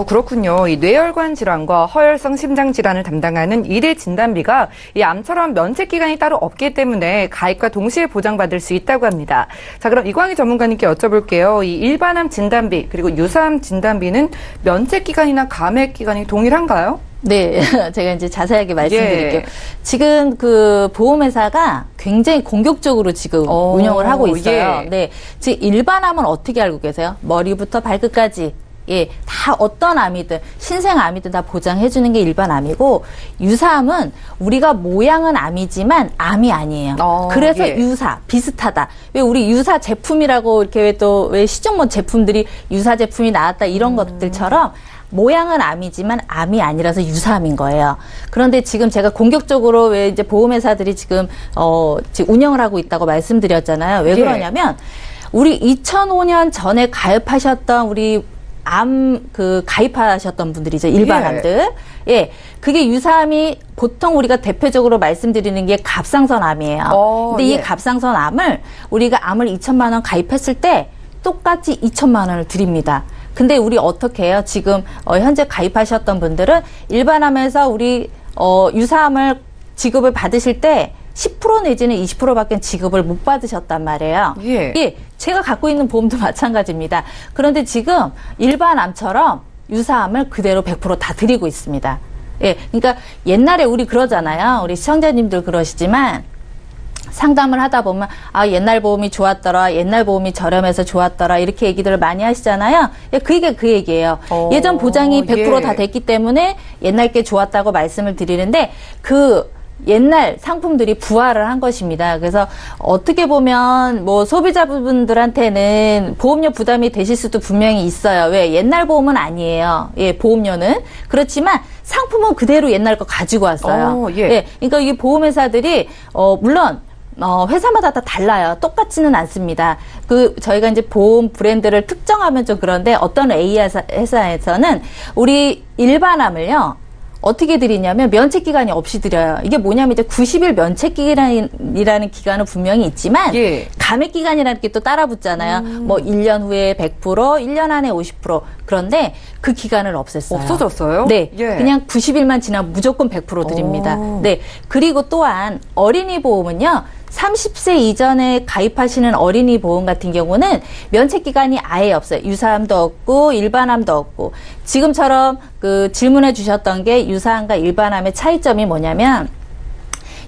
그렇군요. 이 뇌혈관 질환과 허혈성 심장 질환을 담당하는 2대 진단비가 이 암처럼 면책 기간이 따로 없기 때문에 가입과 동시에 보장받을 수 있다고 합니다. 자, 그럼 이광희 전문가님께 여쭤볼게요. 이 일반암 진단비 그리고 유사암 진단비는 면책 기간이나 감액 기간이 동일한가요? 네, 제가 이제 자세하게 말씀드릴게요. 지금 그 보험회사가 굉장히 공격적으로 지금 운영을 하고 있어요. 네, 즉 일반암은 어떻게 알고 계세요? 머리부터 발끝까지. 다 어떤 암이든 신생암이든 다 보장해주는 게 일반암이고, 유사암은 우리가 모양은 암이지만 암이 아니에요. 그래서 유사 비슷하다. 왜 우리 유사 제품이라고 이렇게 왜 시중모 제품들이 유사 제품이 나왔다 이런 것들처럼 모양은 암이지만 암이 아니라서 유사암인 거예요. 그런데 지금 제가 공격적으로 왜 이제 보험회사들이 지금 운영을 하고 있다고 말씀드렸잖아요. 왜 그러냐면 우리 2005년 전에 가입하셨던 우리 가입하셨던 분들이죠. 일반암들. 그게 유사암이 보통 우리가 대표적으로 말씀드리는 게 갑상선암이에요. 근데 이 갑상선암을 우리가 암을 2천만 원 가입했을 때 똑같이 2천만 원을 드립니다. 근데 우리 어떻게 해요? 지금 현재 가입하셨던 분들은 일반암에서 우리 유사암을 지급을 받으실 때 10% 내지는 20%밖에 지급을 못 받으셨단 말이에요. 제가 갖고 있는 보험도 마찬가지입니다. 그런데 지금 일반암처럼 유사암을 그대로 100% 다 드리고 있습니다. 예, 그러니까 옛날에 우리 그러잖아요. 우리 시청자님들 그러시지만 상담을 하다 보면 옛날 보험이 좋았더라, 옛날 보험이 저렴해서 좋았더라 이렇게 얘기들을 많이 하시잖아요. 예, 그게 그 얘기예요. 예전 보장이 100% 다 됐기 때문에 옛날 게 좋았다고 말씀을 드리는데 그 옛날 상품들이 부활을 한 것입니다. 그래서 어떻게 보면 뭐 소비자분들한테는 보험료 부담이 되실 수도 분명히 있어요. 왜? 옛날 보험은 아니에요. 예, 보험료는. 그렇지만 상품은 그대로 옛날 거 가지고 왔어요. 예. 예, 그러니까 이 보험회사들이 물론 회사마다 다 달라요. 똑같지는 않습니다. 저희가 이제 보험 브랜드를 특정하면 좀 그런데 어떤 A 회사에서는 우리 일반암을요, 어떻게 드리냐면 면책기간이 없이 드려요. 이게 뭐냐면 이제 90일 면책기간이라는 기간은 분명히 있지만 예. 감액기간이라는 게 또 따라 붙잖아요. 뭐 1년 후에 100%, 1년 안에 50%. 그런데 그 기간을 없앴어요. 없어졌어요? 네. 예. 그냥 90일만 지나면 무조건 100% 드립니다. 네. 그리고 또한 어린이 보험은요. 30세 이전에 가입하시는 어린이 보험 같은 경우는 면책 기간이 아예 없어요. 유사암도 없고 일반암도 없고 지금처럼 질문해 주셨던 게 유사암과 일반암의 차이점이 뭐냐면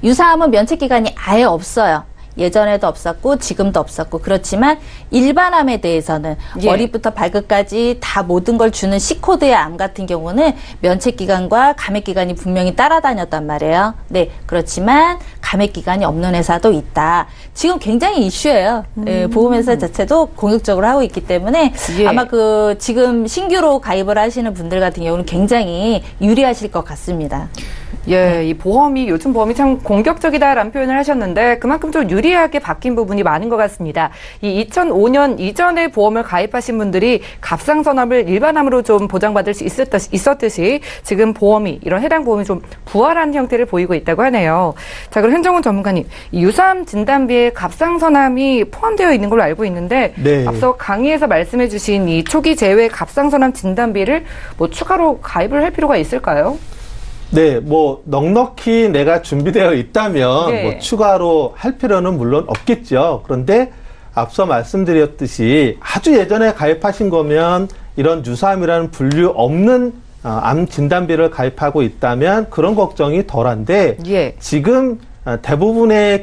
유사암은 면책 기간이 아예 없어요. 예전에도 없었고 지금도 없었고 그렇지만 일반암에 대해서는 예. 머리부터 발끝까지 다 모든 걸 주는 C코드의 암 같은 경우는 면책기간과 감액기간이 분명히 따라다녔단 말이에요. 네, 그렇지만 감액기간이 없는 회사도 있다. 지금 굉장히 이슈예요. 예, 보험회사 자체도 공격적으로 하고 있기 때문에 예. 아마 지금 신규로 가입을 하시는 분들 같은 경우는 굉장히 유리하실 것 같습니다. 예, 이 보험이 요즘 보험이 참 공격적이다라는 표현을 하셨는데 그만큼 좀 유리하게 바뀐 부분이 많은 것 같습니다. 이 2005년 이전에 보험을 가입하신 분들이 갑상선암을 일반암으로 좀 보장받을 수 있었듯이 지금 보험이 이런 해당 보험이 좀 부활한 형태를 보이고 있다고 하네요. 자, 그럼 현정훈 전문가님, 이 유사암 진단비에 갑상선암이 포함되어 있는 걸로 알고 있는데 네. 앞서 강의에서 말씀해주신 이 초기 제외 갑상선암 진단비를 뭐 추가로 가입을 할 필요가 있을까요? 네, 뭐 넉넉히 내가 준비되어 있다면 네. 뭐 추가로 할 필요는 물론 없겠죠. 그런데 앞서 말씀드렸듯이 아주 예전에 가입하신 거면 이런 유사암이라는 분류 없는 암 진단비를 가입하고 있다면 그런 걱정이 덜한데 예. 지금 대부분의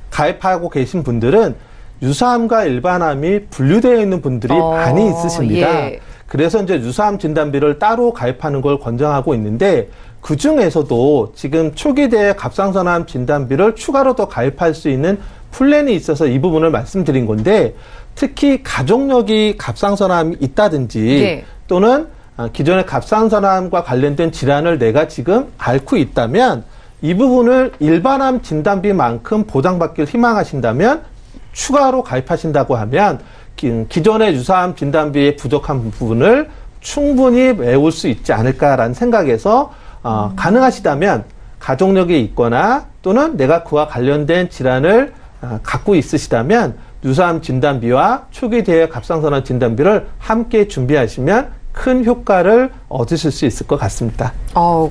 가입하고 계신 분들은 유사암과 일반암이 분류되어 있는 분들이 많이 있으십니다. 예. 그래서 이제 유사암 진단비를 따로 가입하는 걸 권장하고 있는데 그 중에서도 지금 초기 대회 갑상선암 진단비를 추가로 더 가입할 수 있는 플랜이 있어서 이 부분을 말씀드린 건데 특히 가족력이 갑상선암이 있다든지 예. 또는 기존의 갑상선암과 관련된 질환을 내가 지금 앓고 있다면 이 부분을 일반암 진단비만큼 보장받기를 희망하신다면 추가로 가입하신다고 하면 기존의 유사암 진단비의 부족한 부분을 충분히 메울 수 있지 않을까라는 생각에서 가능하시다면 가족력이 있거나 또는 내가 그와 관련된 질환을 갖고 있으시다면 유사암 진단비와 초기 대회 갑상선암 진단비를 함께 준비하시면 큰 효과를 얻으실 수 있을 것 같습니다.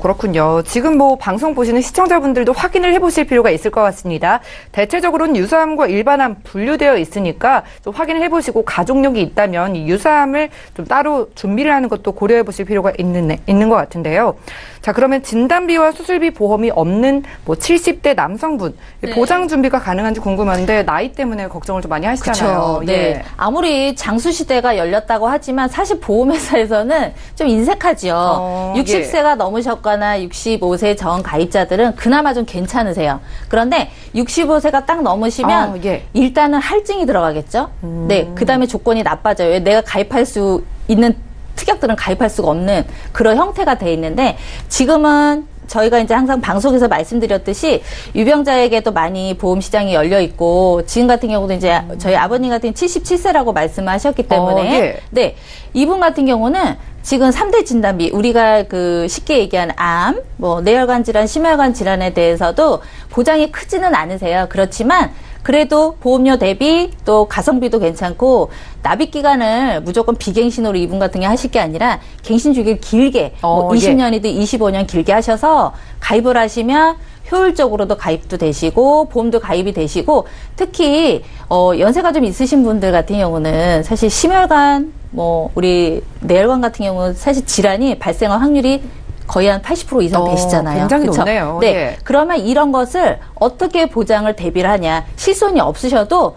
그렇군요. 지금 뭐 방송 보시는 시청자분들도 확인을 해보실 필요가 있을 것 같습니다. 대체적으로는 유사암과 일반암 분류되어 있으니까 좀 확인을 해보시고 가족력이 있다면 이 유사암을 좀 따로 준비를 하는 것도 고려해 보실 필요가 있는 것 같은데요. 자, 그러면 진단비와 수술비 보험이 없는 뭐 70대 남성분 네. 보장 준비가 가능한지 궁금한데 나이 때문에 걱정을 좀 많이 하시잖아요. 그쵸. 네. 아무리 장수시대가 열렸다고 하지만 사실 보험회사에서는 좀 인색하죠. 60세가 넘으셨거나 65세 전 가입자들은 그나마 좀 괜찮으세요. 그런데 65세가 딱 넘으시면 일단은 할증이 들어가겠죠. 네. 그다음에 조건이 나빠져요. 왜? 내가 가입할 수 있는 특약들은 가입할 수가 없는 그런 형태가 돼 있는데 지금은 저희가 이제 항상 방송에서 말씀드렸듯이 유병자에게도 많이 보험 시장이 열려 있고 지금 같은 경우도 이제 저희 아버님 같은 77세라고 말씀하셨기 때문에 네. 이분 같은 경우는 지금 3대 진단비 우리가 쉽게 얘기하는 암, 뭐 뇌혈관 질환, 심혈관 질환에 대해서도 보장이 크지는 않으세요. 그렇지만 그래도 보험료 대비 또 가성비도 괜찮고 납입 기간을 무조건 비갱신으로 이분 같은 게 하실 게 아니라 갱신 주기를 길게 뭐 20년이든 25년 길게 하셔서 가입을 하시면 효율적으로도 가입도 되시고 보험도 가입이 되시고 특히 연세가 좀 있으신 분들 같은 경우는 사실 심혈관 뭐 우리 뇌혈관 같은 경우는 사실 질환이 발생할 확률이 거의 한 80% 이상 되시잖아요. 굉장히 그쵸? 높네요. 네. 예. 그러면 이런 것을 어떻게 보장을 대비를 하냐. 실손이 없으셔도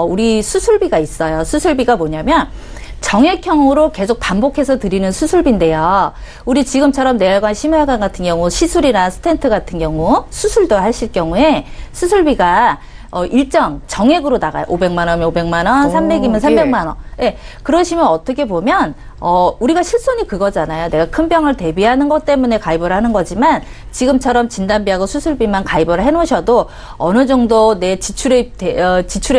우리 수술비가 있어요. 수술비가 뭐냐면 정액형으로 계속 반복해서 드리는 수술비인데요. 우리 지금처럼 뇌혈관, 심혈관 같은 경우 시술이나 스텐트 같은 경우 수술도 하실 경우에 수술비가 일정 정액으로 나가요. 500만 원이면 500만 원, 300이면 300만 원. 예. 그러시면 어떻게 보면 우리가 실손이 그거잖아요. 내가 큰 병을 대비하는 것 때문에 가입을 하는 거지만 지금처럼 진단비하고 수술비만 가입을 해놓으셔도 어느 정도 내 지출에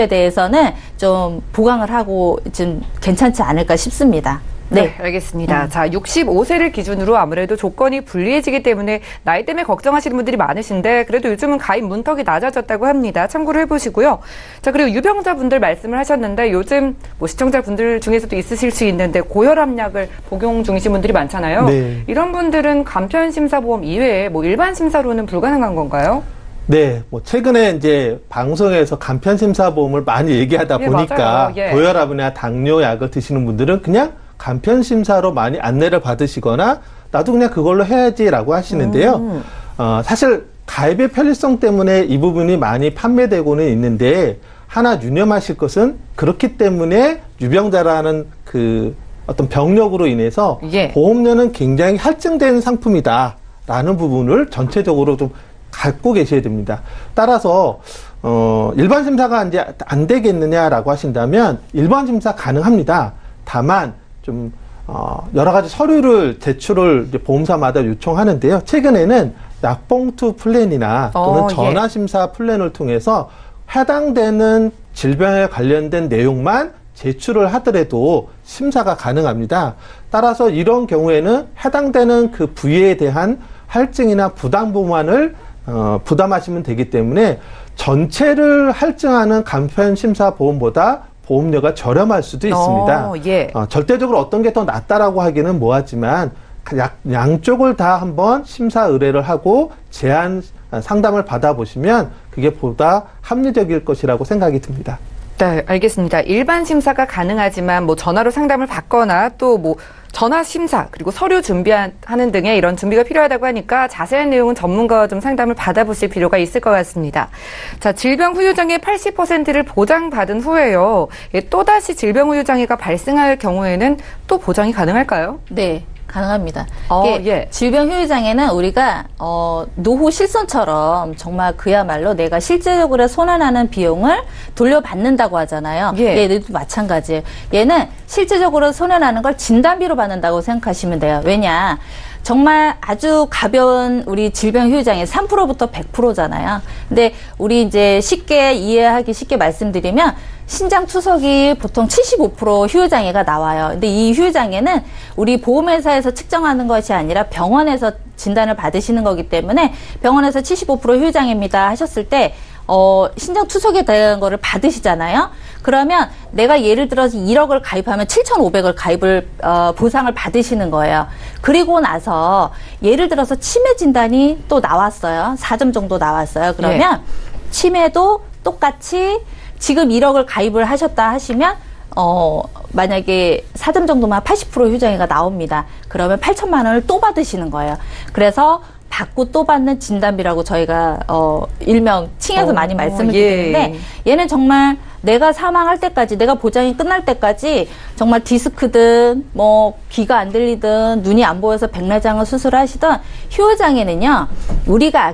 대해서는 좀 보강을 하고 좀 괜찮지 않을까 싶습니다. 네, 알겠습니다. 자, 65세를 기준으로 아무래도 조건이 불리해지기 때문에 나이 때문에 걱정하시는 분들이 많으신데 그래도 요즘은 가입 문턱이 낮아졌다고 합니다. 참고를 해보시고요. 자, 그리고 유병자분들 말씀을 하셨는데 요즘 뭐 시청자분들 중에서도 있으실 수 있는데 고혈압약을 복용 중이신 분들이 많잖아요. 네. 이런 분들은 간편심사보험 이외에 뭐 일반 심사로는 불가능한 건가요? 네, 뭐 최근에 이제 방송에서 간편심사보험을 많이 얘기하다 보니까 맞아요. 예. 고혈압이나 당뇨약을 드시는 분들은 그냥 간편심사로 많이 안내를 받으시거나 나도 그냥 그걸로 해야지라고 하시는데요. 사실 가입의 편리성 때문에 이 부분이 많이 판매되고는 있는데 하나 유념하실 것은 그렇기 때문에 유병자라는 그 어떤 병력으로 인해서 보험료는 굉장히 할증된 상품이다라는 부분을 전체적으로 좀 갖고 계셔야 됩니다. 따라서 일반 심사가 이제 안 되겠느냐라고 하신다면 일반 심사 가능합니다. 다만 좀 여러 가지 서류를 제출을 이제 보험사마다 요청하는데요. 최근에는 약봉투 플랜이나 또는 전화 심사 플랜을 통해서 해당되는 질병에 관련된 내용만 제출을 하더라도 심사가 가능합니다. 따라서 이런 경우에는 해당되는 그 부위에 대한 할증이나 부담보만을 부담하시면 되기 때문에 전체를 할증하는 간편심사보험보다 보험료가 저렴할 수도 있습니다. 절대적으로 어떤 게 더 낫다라고 하기는 뭐하지만 양쪽을 다 한번 심사 의뢰를 하고 제안 상담을 받아보시면 그게 보다 합리적일 것이라고 생각이 듭니다. 네, 알겠습니다. 일반 심사가 가능하지만 뭐 전화로 상담을 받거나 또 뭐 전화 심사 그리고 서류 준비하는 등의 이런 준비가 필요하다고 하니까 자세한 내용은 전문가와 좀 상담을 받아보실 필요가 있을 것 같습니다. 자, 질병 후유 장애 80%를 보장받은 후에요. 또다시 질병 후유 장애가 발생할 경우에는 또 보장이 가능할까요? 네. 가능합니다. 질병 후유 장애는 우리가 노후 실손처럼 정말 그야말로 내가 실제적으로 손해나는 비용을 돌려받는다고 하잖아요. 얘도 마찬가지예요. 얘는 실제적으로 손해나는 걸 진단비로 받는다고 생각하시면 돼요. 왜냐? 정말 아주 가벼운 우리 질병 후유 장애 3%부터 100%잖아요. 근데 우리 이제 이해하기 쉽게 말씀드리면 신장 투석이 보통 75% 후유 장애가 나와요. 근데 이 후유 장애는 우리 보험회사에서 측정하는 것이 아니라 병원에서 진단을 받으시는 거기 때문에 병원에서 75% 후유 장애입니다 하셨을 때 신장 투석에 대한 거를 받으시잖아요. 그러면 내가 예를 들어서 1억을 가입하면 7,500을 보상을 받으시는 거예요. 그리고 나서 예를 들어서 치매 진단이 또 나왔어요. 4점 정도 나왔어요. 그러면 치매도 똑같이 지금 1억을 가입을 하셨다 하시면 만약에 4점 정도만 80% 휴장애가 나옵니다. 그러면 8천만 원을 또 받으시는 거예요. 그래서 받고 또 받는 진단비라고 저희가 일명 칭해서 많이 말씀을 드리는데 얘는 정말 내가 사망할 때까지 내가 보장이 끝날 때까지 정말 디스크든 뭐 귀가 안 들리든 눈이 안 보여서 백내장을 수술하시던 휴장애는요 우리가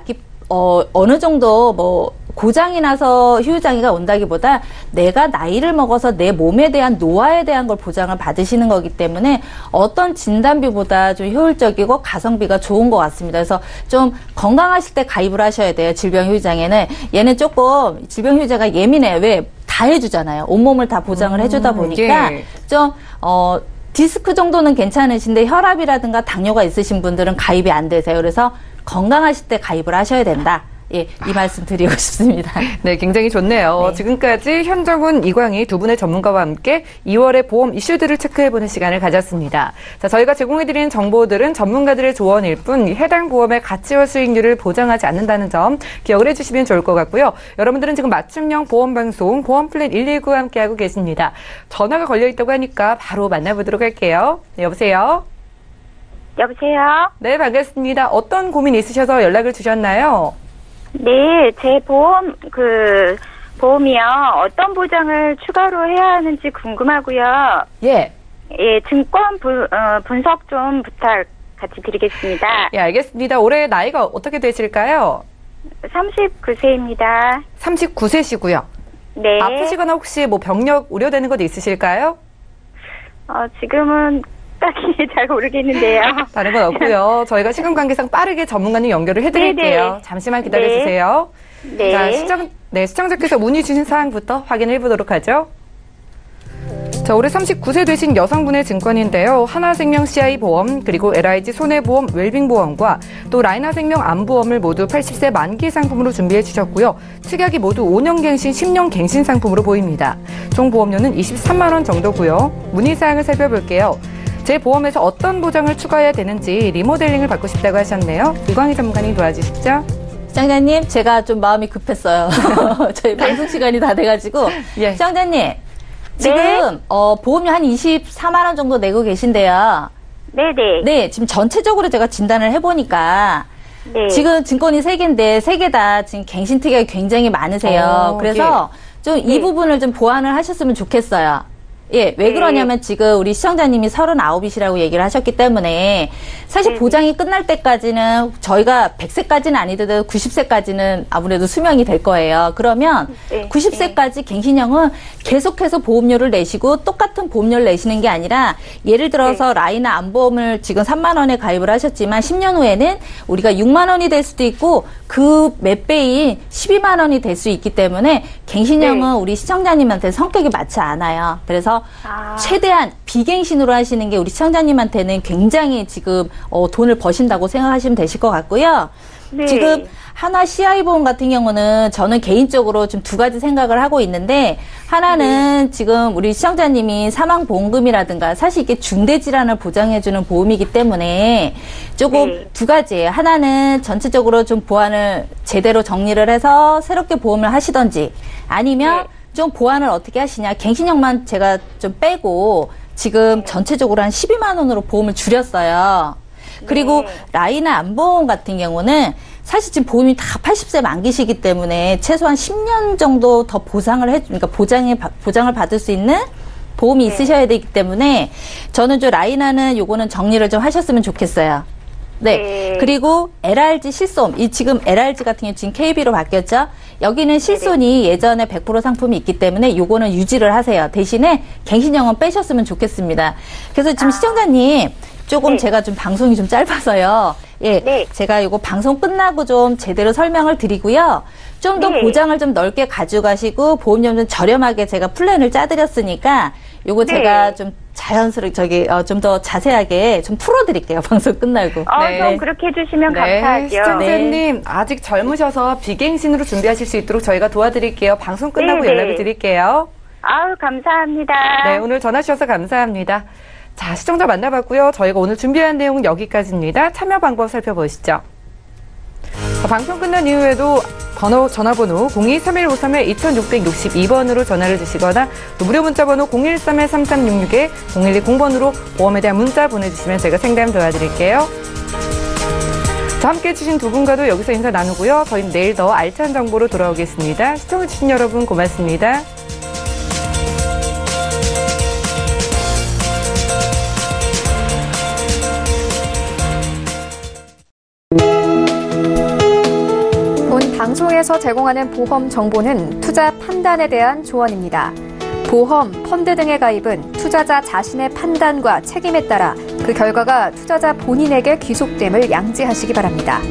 어느 정도 뭐 고장이 나서 휴장애가 온다기보다 내가 나이를 먹어서 내 몸에 대한 노화에 대한 걸 보장을 받으시는 거기 때문에 어떤 진단비보다 좀 효율적이고 가성비가 좋은 것 같습니다. 그래서 좀 건강하실 때 가입을 하셔야 돼요. 질병 휴장애는. 얘는 조금 질병 휴자가 예민해요. 왜? 다 해주잖아요. 온몸을 다 보장을 해주다 보니까 좀 디스크 정도는 괜찮으신데 혈압이라든가 당뇨가 있으신 분들은 가입이 안 되세요. 그래서 건강하실 때 가입을 하셔야 된다. 예, 이 말씀 드리고 싶습니다. 네, 굉장히 좋네요. 네. 지금까지 현정훈, 이광희 두 분의 전문가와 함께 2월의 보험 이슈들을 체크해보는 시간을 가졌습니다. 자, 저희가 제공해드리는 정보들은 전문가들의 조언일 뿐 해당 보험의 가치와 수익률을 보장하지 않는다는 점 기억을 해주시면 좋을 것 같고요. 여러분들은 지금 맞춤형 보험방송 보험플랜 119와 함께하고 계십니다. 전화가 걸려있다고 하니까 바로 만나보도록 할게요. 네, 여보세요? 여보세요? 네, 반갑습니다. 어떤 고민 있으셔서 연락을 주셨나요? 네, 제 보험이요. 어떤 보장을 추가로 해야 하는지 궁금하고요. 예. 예, 증권 분석 좀 부탁 같이 드리겠습니다. 예, 알겠습니다. 올해 나이가 어떻게 되실까요? 39세입니다. 39세시고요. 네. 아프시거나 혹시 뭐 병력 우려되는 것 있으실까요? 지금은 딱히 잘 모르겠는데요. 다른 건 없고요. 저희가 시간 관계상 빠르게 전문가님 연결을 해드릴게요. 네네. 잠시만 기다려주세요. 네. 자, 시청자께서 문의 주신 사항부터 확인해 보도록 하죠. 자, 올해 39세 되신 여성분의 증권인데요. 하나생명 CI 보험, 그리고 LIG 손해보험 웰빙 보험과 또 라이나생명 암보험을 모두 80세 만기 상품으로 준비해 주셨고요. 특약이 모두 5년 갱신, 10년 갱신 상품으로 보입니다. 총 보험료는 23만 원 정도고요. 문의 사항을 살펴볼게요. 제 보험에서 어떤 보장을 추가해야 되는지 리모델링을 받고 싶다고 하셨네요. 이광희 전문가님 도와주시죠. 시청자님, 제가 좀 마음이 급했어요. 저희 방송 시간이 다 돼가지고. 예. 시청자님, 지금 보험료 한 24만 원 정도 내고 계신데요. 네네. 네, 지금 전체적으로 제가 진단을 해보니까 네. 지금 증권이 3개인데 3개 다 지금 갱신 특약이 굉장히 많으세요. 그래서 좀 이 부분을 좀 보완을 하셨으면 좋겠어요. 예, 왜 그러냐면 지금 우리 시청자님이 39이시라고 얘기를 하셨기 때문에 사실 보장이 끝날 때까지는 저희가 100세까지는 아니더라도 90세까지는 아무래도 수명이 될 거예요. 그러면 90세까지 갱신형은 계속해서 보험료를 내시고 똑같은 보험료를 내시는 게 아니라 예를 들어서 라이나 암보험을 지금 3만 원에 가입을 하셨지만 10년 후에는 우리가 6만 원이 될 수도 있고 그 몇 배인 12만 원이 될 수 있기 때문에 갱신형은 우리 시청자님한테 성격이 맞지 않아요. 그래서 최대한 비갱신으로 하시는 게 우리 시청자님한테는 굉장히 지금 돈을 버신다고 생각하시면 되실 것 같고요. 네. 지금 하나 CI보험 같은 경우는 저는 개인적으로 좀 2가지 생각을 하고 있는데 하나는 지금 우리 시청자님이 사망보험금이라든가 사실 이게 중대질환을 보장해주는 보험이기 때문에 조금 2가지예요. 하나는 전체적으로 좀 보완을 제대로 정리를 해서 새롭게 보험을 하시던지 아니면 좀 보완을 어떻게 하시냐. 갱신형만 제가 좀 빼고 지금 전체적으로 한 12만 원으로 보험을 줄였어요. 그리고 라이나 암보험 같은 경우는 사실 지금 보험이 다 80세 만기시기 때문에 최소한 10년 정도 더 그러니까 보장을 받을 수 있는 보험이 있으셔야 되기 때문에 저는 좀 라이나는 요거는 정리를 좀 하셨으면 좋겠어요. 네. 그리고 LRG 실손. 지금 LRG 같은 경우 지금 KB로 바뀌었죠? 여기는 실손이 예전에 100% 상품이 있기 때문에 요거는 유지를 하세요. 대신에 갱신형은 빼셨으면 좋겠습니다. 그래서 지금 시청자님 조금 제가 좀 방송이 좀 짧아서요. 예. 제가 요거 방송 끝나고 좀 제대로 설명을 드리고요. 좀 더 보장을 좀 넓게 가져가시고 보험료 좀 저렴하게 제가 플랜을 짜드렸으니까 요거 제가 좀 자연스럽게 좀 더 자세하게 좀 풀어드릴게요. 방송 끝나고. 좀 그렇게 해주시면 감사하죠. 시청자님 아직 젊으셔서 비갱신으로 준비하실 수 있도록 저희가 도와드릴게요. 방송 끝나고 연락을 드릴게요. 아우, 감사합니다. 네, 오늘 전화 주셔서 감사합니다. 자, 시청자 만나봤고요. 저희가 오늘 준비한 내용은 여기까지입니다. 참여 방법 살펴보시죠. 자, 방송 끝난 이후에도 전화번호 02-3153-2662번으로 전화를 주시거나 또 무료 문자번호 013-3366-0120번으로 보험에 대한 문자 보내주시면 제가 상담 도와드릴게요. 자, 함께해 주신 두 분과도 여기서 인사 나누고요. 저희는 내일 더 알찬 정보로 돌아오겠습니다. 시청해주신 여러분 고맙습니다. 방송에서 제공하는 보험 정보는 투자 판단에 대한 조언입니다. 보험, 펀드 등의 가입은 투자자 자신의 판단과 책임에 따라 그 결과가 투자자 본인에게 귀속됨을 양지하시기 바랍니다.